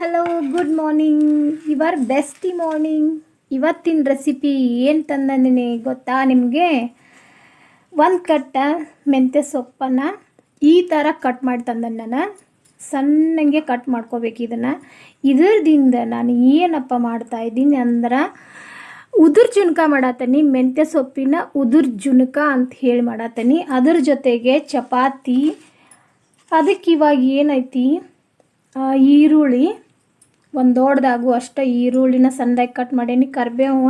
Hello, good morning. Your bestie morning. ಇವತ್ತಿನ recipe ಏನು ತಂದಿದ್ದೀನಿ ಗೊತ್ತಾ ನಿಮಗೆ? ಒಂದು ಕಟ್ಟ ಮೆಂತ್ಯ ಸೊಪ್ಪನ್ನು ಈ ಥರ ಕಟ್ ಮಾಡಿ ತಂದನು. ನಾನು ಸಣ್ಣಗೆ ಕಟ್ ಮಾಡ್ಕೋಬೇಕು ಇದನ್ನು. ಇದರಿಂದ ನಾನು ಏನಪ್ಪ ಮಾಡ್ತಾಯಿದ್ದೀನಿ ಅಂದ್ರೆ ಉದುರು ಜುನ್ಕ ಮಾಡತ್ತೀನಿ. ಮೆಂತ್ಯ ಸೊಪ್ಪಿನ ಉದುರು ಜುನ್ಕ ಅಂತ ಹೇಳಿ ಮಾಡತ್ತೀನಿ. ಅದ್ರ ಜೊತೆಗೆ ಚಪಾತಿ. ಅದಕ್ಕೆ ಇವಾಗ ಏನೈತಿ, ಈರುಳ್ಳಿ ಒಂದು ದೊಡ್ಡದಾಗು ಅಷ್ಟು ಈರುಳ್ಳಿನ ಸಣ್ಣದಾಗಿ ಕಟ್ ಮಾಡೀನಿ. ಕರಿಬೇವು,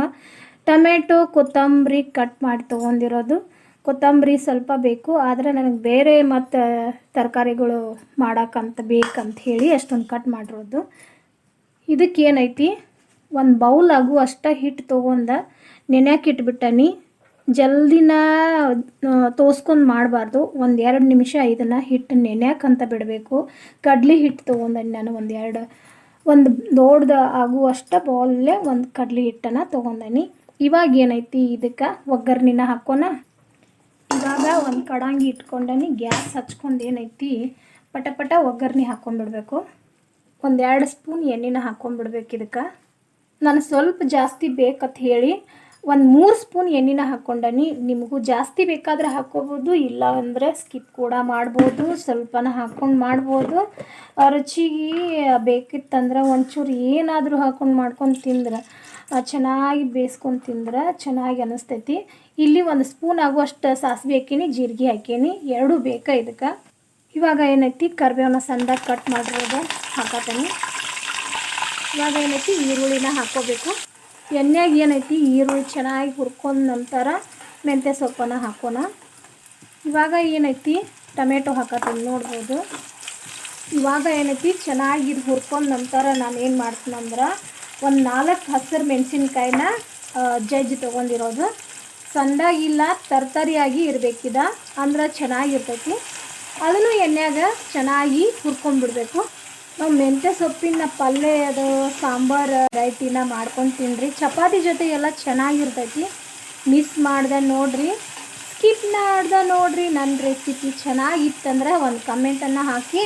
ಟೊಮೆಟೊ, ಕೊತ್ತಂಬರಿ ಕಟ್ ಮಾಡಿ ತೊಗೊಂಡಿರೋದು. ಕೊತ್ತಂಬರಿ ಸ್ವಲ್ಪ ಬೇಕು, ಆದರೆ ನನಗೆ ಬೇರೆ ಮತ್ತು ತರಕಾರಿಗಳು ಮಾಡೋಕ್ಕಂತ ಬೇಕಂತ ಹೇಳಿ ಅಷ್ಟೊಂದು ಕಟ್ ಮಾಡಿರೋದು. ಇದಕ್ಕೇನೈತಿ, ಒಂದು ಬೌಲಾಗು ಅಷ್ಟು ಹಿಟ್ಟು ತೊಗೊಂಡು ನೆನೆಯಕ್ಕೆ ಇಟ್ಬಿಟ್ಟನಿ. ಜಲ್ದಿನ ತೋಸ್ಕೊಂಡು ಮಾಡಬಾರ್ದು. 1-2 ನಿಮಿಷ ಇದನ್ನು ಹಿಟ್ಟು ನೆನೆಯಕ್ಕಂತ ಬಿಡಬೇಕು. ಕಡ್ಲಿ ಹಿಟ್ಟು ತೊಗೊಂಡನಿ ನಾನು ಒಂದು ದೊಡ್ಡದು ಆಗುವಷ್ಟು ಬೌಲಲ್ಲೇ ಒಂದು ಕಡ್ಲಿ ಹಿಟ್ಟನ್ನು ತೊಗೊಂಡನಿ. ಇವಾಗ ಏನೈತಿ, ಇದಕ್ಕೆ ಒಗ್ಗರ್ಣಿನ ಹಾಕೋಣ. ಇವಾಗ ಒಂದು ಕಡಾಂಗಿ ಇಟ್ಕೊಂಡನಿ. ಗ್ಯಾಸ್ ಹಚ್ಕೊಂಡು ಏನೈತಿ, ಪಟ ಒಗ್ಗರ್ಣಿ ಹಾಕ್ಕೊಂಡ್ಬಿಡ್ಬೇಕು. 1-2 ಸ್ಪೂನ್ ಎಣ್ಣೆನ ಹಾಕ್ಕೊಂಡ್ಬಿಡ್ಬೇಕು. ಇದಕ್ಕೆ ನಾನು ಸ್ವಲ್ಪ ಜಾಸ್ತಿ ಬೇಕಂತ ಹೇಳಿ 3 ಸ್ಪೂನ್ ಎಣ್ಣೆನ ಹಾಕ್ಕೊಂಡನಿ. ನಿಮಗೂ ಜಾಸ್ತಿ ಬೇಕಾದರೆ ಹಾಕ್ಕೋಬೋದು, ಇಲ್ಲ ಅಂದರೆ ಸ್ಕಿಪ್ ಕೂಡ ಮಾಡ್ಬೋದು. ಸ್ವಲ್ಪನ ಹಾಕ್ಕೊಂಡು ಮಾಡ್ಬೋದು. ರುಚಿಗೆ ಬೇಕಿತ್ತಂದ್ರೆ ಒಂಚೂರು ಏನಾದರೂ ಹಾಕ್ಕೊಂಡು ಮಾಡ್ಕೊಂಡು ತಿಂದ್ರೆ, ಚೆನ್ನಾಗಿ ಬೇಯಿಸ್ಕೊಂಡು ತಿಂದ್ರೆ ಚೆನ್ನಾಗಿ ಅನ್ನಿಸ್ತೈತಿ. ಇಲ್ಲಿ 1 ಸ್ಪೂನ್ ಆಗುವಷ್ಟು ಸಾಸಿವೆ ಹಾಕೀನಿ, ಜೀರಿಗೆ ಹಾಕೀನಿ, 2 ಬೇಕಾ ಇದಕ್ಕೆ. ಇವಾಗ ಏನೈತಿ, ಕರಿಬೇವನ್ನ ಸಣ್ಣದಾಗಿ ಕಟ್ ಮಾಡಿರೋದು ಹಾಕತ್ತೀನಿ. ಇವಾಗ ಏನೈತಿ, ಈರುಳ್ಳಿನ ಹಾಕ್ಕೋಬೇಕು. ಎಣ್ಣೆಗೆ ಏನೈತಿ, ಈರುಳ್ಳಿ ಚೆನ್ನಾಗಿ ಹುರ್ಕೊಂಡ ನಂತರ ಮೆಂತ್ಯ ಸೊಪ್ಪನ್ನು ಹಾಕೋಣ. ಇವಾಗ ಏನೈತಿ, ಟೊಮೆಟೊ ಹಾಕತ್ತೀನಿ, ನೋಡ್ಬೋದು. ಇವಾಗ ಏನೈತಿ, ಚೆನ್ನಾಗಿ ಇದು ಹುರ್ಕೊಂಡ ನಂತರ ನಾನು ಏನು ಮಾಡ್ತೀನಿ ಅಂದ್ರೆ, ಒಂದು 4 ಹಸಿರು ಮೆಣಸಿನ್ಕಾಯಿನ ಜಜ್ಜಿ ತೊಗೊಂಡಿರೋದು. ಸಣ್ಣದಾಗಿಲ್ಲ, ತರ್ತರಿಯಾಗಿ ಇರಬೇಕಿದ, ಅಂದ್ರೆ ಚೆನ್ನಾಗಿರ್ತೈತಿ. ಅದನ್ನು ಎಣ್ಣೆಯಾಗ ಚೆನ್ನಾಗಿ ಹುರ್ಕೊಂಡ್ಬಿಡ್ಬೇಕು. ನಾವು ಮೆಂತ್ಯ ಸೊಪ್ಪಿನ ಪಲ್ಯ, ಅದು ಸಾಂಬಾರು ರೈಟಿನ ಮಾಡ್ಕೊಂಡು ತಿನ್ನಿರಿ. ಚಪಾತಿ ಜೊತೆ ಎಲ್ಲ ಚೆನ್ನಾಗಿರ್ತೈತಿ. ಮಿಸ್ ಮಾಡ್ದೆ ನೋಡಿರಿ, ಸ್ಕಿಪ್ ಮಾಡ್ದೆ ನೋಡಿರಿ. ನನ್ನ ರೆಸಿಪಿ ಚೆನ್ನಾಗಿತ್ತಂದ್ರೆ ಒಂದು ಕಮೆಂಟನ್ನು ಹಾಕಿ.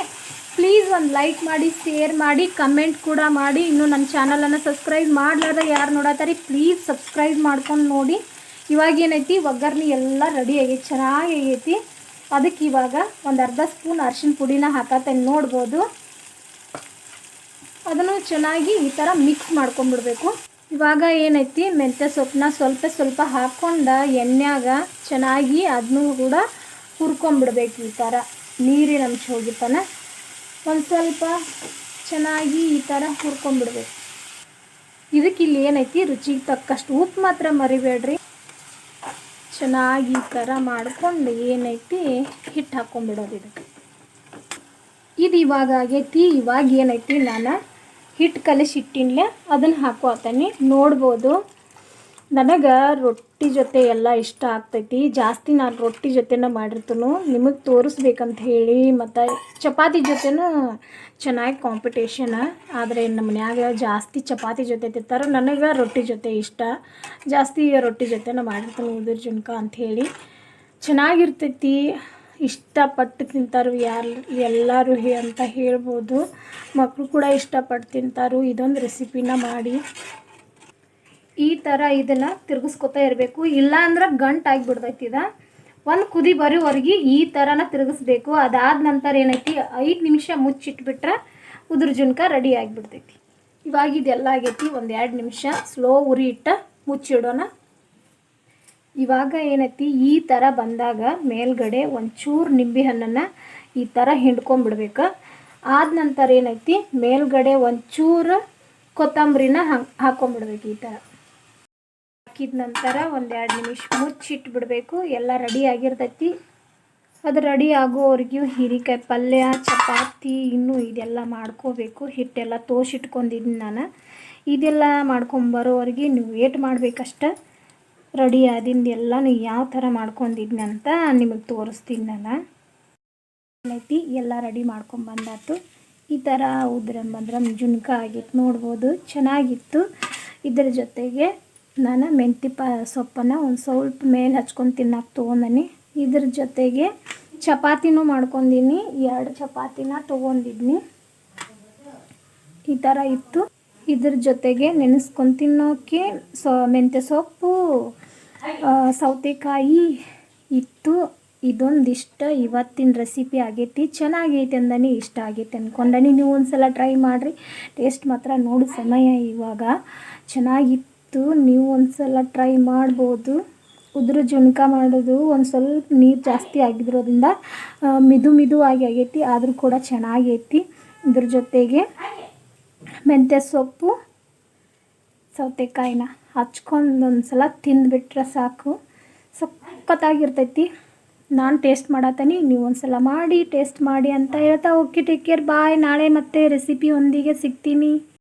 ಪ್ಲೀಸ್ ಒಂದು ಲೈಕ್ ಮಾಡಿ, ಶೇರ್ ಮಾಡಿ, ಕಮೆಂಟ್ ಕೂಡ ಮಾಡಿ. ಇನ್ನೂ ನನ್ನ ಚಾನಲನ್ನು ಸಬ್ಸ್ಕ್ರೈಬ್ ಮಾಡ್ಲಾರ್ದೆ ಯಾರು ನೋಡತ್ತಾರೆ ಪ್ಲೀಸ್ ಸಬ್ಸ್ಕ್ರೈಬ್ ಮಾಡ್ಕೊಂಡು ನೋಡಿ. ಇವಾಗ ಏನೈತಿ, ಒಗ್ಗರ್ಣೆ ಎಲ್ಲ ರೆಡಿ ಆಗೈತಿ, ಚೆನ್ನಾಗಿ ಆಗೈತಿ. ಅದಕ್ಕೆ ಇವಾಗ ಒಂದು ಅರ್ಧ ಸ್ಪೂನ್ ಅರಿಶಿನ ಪುಡಿನ ಹಾಕತ್ತೇನೆ, ನೋಡ್ಬೋದು. ಅದನ್ನು ಚೆನ್ನಾಗಿ ಈ ಥರ ಮಿಕ್ಸ್ ಮಾಡ್ಕೊಂಡ್ಬಿಡ್ಬೇಕು. ಇವಾಗ ಏನೈತಿ, ಮೆಂತ್ಯ ಸೊಪ್ಪನ್ನ ಸ್ವಲ್ಪ ಹಾಕ್ಕೊಂಡು ಎಣ್ಣೆಯಾಗ ಚೆನ್ನಾಗಿ ಅದನ್ನೂ ಕೂಡ ಹುರ್ಕೊಂಡ್ಬಿಡ್ಬೇಕು. ಈ ಥರ ನೀರಿನ ಅಂಶ ಹೋಗಿತ್ತಾನ ಒಂದು ಸ್ವಲ್ಪ ಚೆನ್ನಾಗಿ ಈ ಥರ ಹುರ್ಕೊಂಡ್ಬಿಡ್ಬೇಕು. ಇದಕ್ಕೆ ಇಲ್ಲಿ ಏನೈತಿ, ರುಚಿಗೆ ತಕ್ಕಷ್ಟು ಉಪ್ಪು ಮಾತ್ರ ಮರಿಬೇಡ್ರಿ. ಚೆನ್ನಾಗಿ ಈ ಥರ ಮಾಡ್ಕೊಂಡು ಏನೈತಿ, ಹಿಟ್ಟು ಹಾಕ್ಕೊಂಡ್ಬಿಡೋದು. ಇದು ಇವಾಗ ಆಗೈತಿ. ಇವಾಗ ಏನೈತಿ, ನಾನು ಹಿಟ್ಟು ಕಲಿಸಿಟ್ಟಿನ್ಲೆ ಅದನ್ನು ಹಾಕೋತೀನಿ, ನೋಡ್ಬೋದು. ನನಗೆ ರೊಟ್ಟಿ ಜೊತೆ ಎಲ್ಲ ಇಷ್ಟ ಆಗ್ತೈತಿ. ಜಾಸ್ತಿ ನಾನು ರೊಟ್ಟಿ ಜೊತೆನ ಮಾಡಿರ್ತೀನಿ, ನಿಮಗೆ ತೋರಿಸ್ಬೇಕಂತ ಹೇಳಿ. ಮತ್ತು ಚಪಾತಿ ಜೊತೆನೂ ಚೆನ್ನಾಗಿ ಕಾಂಪಿಟೇಷನ್. ಆದರೆ ನಮ್ಮ ಮನ್ಯಾಗ ಜಾಸ್ತಿ ಚಪಾತಿ ಜೊತೆ ತಿಂತಾರೆ. ನನಗೆ ರೊಟ್ಟಿ ಜೊತೆ ಇಷ್ಟ. ಜಾಸ್ತಿ ರೊಟ್ಟಿ ಜೊತೆನ ಮಾಡಿರ್ತೀನಿ, ಉದುರು ಜುನ್ಕ ಅಂಥೇಳಿ. ಚೆನ್ನಾಗಿರ್ತೈತಿ, ಇಷ್ಟಪಟ್ಟು ತಿಂತಾರೆ ಎಲ್ಲರೂ ಅಂತ ಹೇಳ್ಬೋದು. ಮಕ್ಕಳು ಕೂಡ ಇಷ್ಟಪಟ್ಟು ತಿಂತಾರೆ. ಇದೊಂದು ರೆಸಿಪಿನ ಮಾಡಿ ಈ ಥರ ಇದನ್ನು ತಿರುಗಿಸ್ಕೊತಾ ಇರಬೇಕು, ಇಲ್ಲ ಅಂದ್ರೆ ಗಂಟಾಗಿಬಿಡ್ತೈತಿ. ಒಂದು ಕುದಿ ಬರೋವರೆಗೆ ಈ ಥರನ ತಿರುಗಿಸ್ಬೇಕು. ಅದಾದ ನಂತರ ಏನೈತಿ, 5 ನಿಮಿಷ ಮುಚ್ಚಿಟ್ಬಿಟ್ರೆ ಉದುರು ಜುನ್ಕ ರೆಡಿ ಆಗಿಬಿಡ್ತೈತಿ. ಇವಾಗ ಇದೆಲ್ಲ ಆಗೈತಿ. 1-2 ನಿಮಿಷ ಸ್ಲೋ ಉರಿ ಇಟ್ಟು ಮುಚ್ಚಿಡೋಣ. ಇವಾಗ ಏನೈತಿ, ಈ ಥರ ಬಂದಾಗ ಮೇಲ್ಗಡೆ ಒಂಚೂರು ನಿಂಬೆಹಣ್ಣನ್ನು ಈ ಥರ ಹಿಂಡ್ಕೊಂಡ್ಬಿಡ್ಬೇಕು. ಆದ ನಂತರ ಏನೈತಿ, ಮೇಲ್ಗಡೆ ಒಂಚೂರು ಕೊತ್ತಂಬರಿನ ಹಾಕ್ಕೊಂಡ್ಬಿಡ್ಬೇಕು. ಈ ಥರ ಹಾಕಿದ ನಂತರ 1-2 ನಿಮಿಷ ಮುಚ್ಚಿಟ್ಬಿಡ್ಬೇಕು. ಎಲ್ಲ ರೆಡಿ ಆಗಿರ್ತೈತಿ. ಅದು ರೆಡಿ ಆಗೋವರೆಗೂ ಹೀರೆಕಾಯಿ ಪಲ್ಯ, ಚಪಾತಿ, ಇನ್ನೂ ಇದೆಲ್ಲ ಮಾಡ್ಕೋಬೇಕು. ಹಿಟ್ಟೆಲ್ಲ ತೋಸಿಟ್ಕೊಂಡಿದ್ದೀನಿ ನಾನು. ಇದೆಲ್ಲ ಮಾಡ್ಕೊಂಬರೋವರೆಗೆ ನೀವು ವೇಟ್ ಮಾಡಬೇಕಷ್ಟೆ. ರೆಡಿ ಆದಿಂದ ಎಲ್ಲನೂ ಯಾವ ಥರ ಮಾಡ್ಕೊಂಡಿದ್ನಿ ಅಂತ ನಿಮಗೆ ತೋರಿಸ್ತೀನಿ ನಾನು. ಏನೈತಿ, ಎಲ್ಲ ರೆಡಿ ಮಾಡ್ಕೊಂಬಂದಾತು. ಈ ಥರ ಉದ್ರಂಬಂದ್ರೆ ಜುನ್ಕ ಆಗಿತ್ತು, ನೋಡ್ಬೋದು. ಚೆನ್ನಾಗಿತ್ತು. ಇದರ ಜೊತೆಗೆ ನಾನು ಮೆಂತ್ಯ ಸೊಪ್ಪನ್ನು ಒಂದು ಸ್ವಲ್ಪ ಮೇಲೆ ಹಚ್ಕೊಂಡು ತಿನ್ನಕ್ಕೆ ತೊಗೊಂಡನಿ. ಇದ್ರ ಜೊತೆಗೆ ಚಪಾತಿನೂ ಮಾಡ್ಕೊಂಡಿನಿ. 2 ಚಪಾತಿನ ತೊಗೊಂಡಿದ್ನಿ. ಈ ಥರ ಇತ್ತು. ಇದ್ರ ಜೊತೆಗೆ ನೆನೆಸ್ಕೊಂಡು ತಿನ್ನೋಕ್ಕೆ ಮೆಂತ್ಯ ಸೊಪ್ಪು, ಸೌತೆಕಾಯಿ ಇತ್ತು. ಇದೊಂದಿಷ್ಟ ಇವತ್ತಿನ ರೆಸಿಪಿ ಆಗೈತಿ. ಚೆನ್ನಾಗೈತೆ ಅಂದನಿ, ಇಷ್ಟ ಆಗೈತೆ ಅಂದ್ಕೊಂಡನಿ. ನೀವು ಒಂದ್ಸಲ ಟ್ರೈ ಮಾಡಿರಿ. ಟೇಸ್ಟ್ ಮಾತ್ರ ನೋಡು ಸಮಯ ಇವಾಗ ಚೆನ್ನಾಗಿತ್ತು. ನೀವು ಒಂದ್ಸಲ ಟ್ರೈ ಮಾಡ್ಬೋದು. ಉದ್ರ ಜುಣ್ಕ ಮಾಡೋದು ಒಂದು ಸ್ವಲ್ಪ ನೀರು ಜಾಸ್ತಿ ಆಗಿರೋದ್ರಿಂದ ಮಿದುವಾಗಿ ಆಗೈತಿ, ಆದರೂ ಕೂಡ ಚೆನ್ನಾಗೈತಿ. ಇದ್ರ ಜೊತೆಗೆ ಮೆಂತ್ಯ ಸೊಪ್ಪು, ಸೌತೆಕಾಯಿನ ಹಚ್ಕೊಂಡು ಒಂದ್ಸಲ ತಿಂದುಬಿಟ್ರೆ ಸಾಕು, ಸಖತ್ತಾಗಿರ್ತೈತಿ. ನಾನು ಟೇಸ್ಟ್ ಮಾಡತ್ತೀನಿ, ನೀವು ಒಂದ್ಸಲ ಮಾಡಿ ಟೇಸ್ಟ್ ಮಾಡಿ ಅಂತ ಹೇಳ್ತಾ ಓಕೆ, ಟೇಕ್ ಕೇರ್, ಬಾಯ್. ನಾಳೆ ಮತ್ತೆ ರೆಸಿಪಿ ಒಂದಿಗೆ ಸಿಗ್ತೀನಿ.